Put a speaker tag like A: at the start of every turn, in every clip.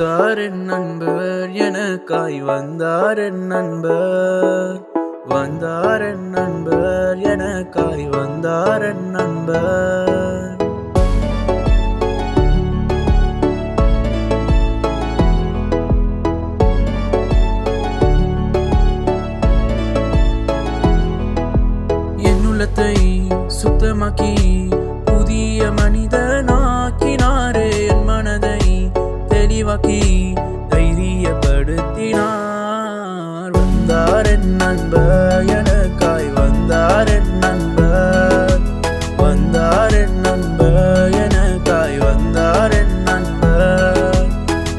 A: வந்தார் என் நண்பர் எனக்காய் வந்தார் என் நண்பர் வந்தார் என் நண்பர் எனக்காய் வந்தார் என் நண்பர் என் உள்ளத்தை சுத்தமாக்கி புதிய மனிதனாக்கினாரே என் மனதை தெளிவாக்கி தைரியப்படுத்தினார் வந்தார் என் நண்பர் எனக்காய் வந்தார் என் நண்பர் வந்தார் என் நண்பர் எனக்காய் வந்தார் என் நண்பர்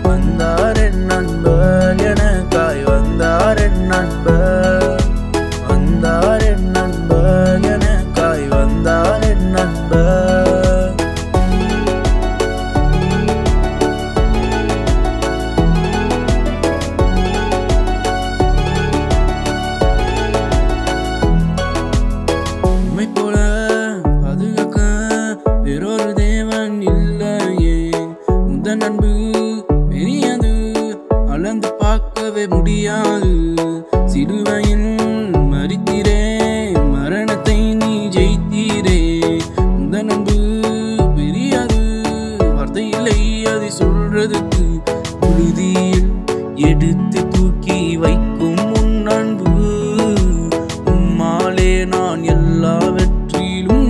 A: வந்தார் என் நண்பர் எனக்காய் வந்தார் என் நண்பர் வந்தார் என் நண்பர் எனக்காய் வந்தார் என் நண்பர் வேறொரு தேவன் இல்லையே உந்தன் அன்பு பெரியது அளந்து பார்க்கவே முடியாது சிலுவையில் மரித்தீரே மரணத்தை நீ ஜெயித்தீரே உந்தன் அன்பு பெரியது வார்த்தை இல்லை அதை சொல்றதுக்கு புழுதியில் எடுத்து தூக்கி வைக்கும் உன் அன்பு உம்மாலே நான் எல்லாவற்றிலும்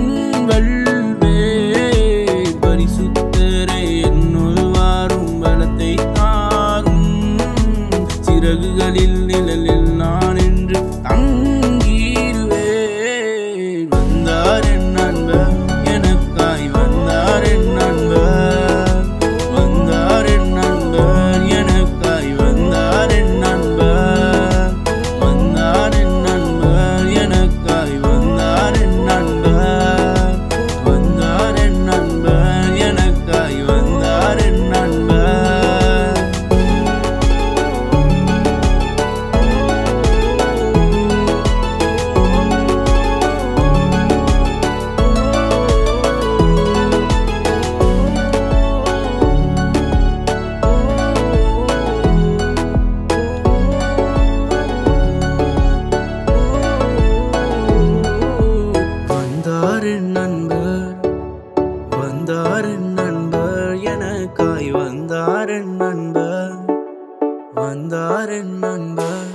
A: சிறகுகளில் நிழலில் நான் என்று தங்கிடுவேன் வந்தார் என் நண்பர் எனக்காய் வந்தார் என் நண்பர் வந்தார் என் நண்பர் எனக்காய் வந்தார் என் நண்பர் வந்தார் என் நண்பர் எனக்காய் வந்தார் என் நண்பர் வந்தார் என் நண்பர் எனக்காய் வந்தார் என் நண்பர் வந்தார் என் நண்பர் எனக்காய் வந்தார் என் நண்பர் வந்தார் என் நண்பர்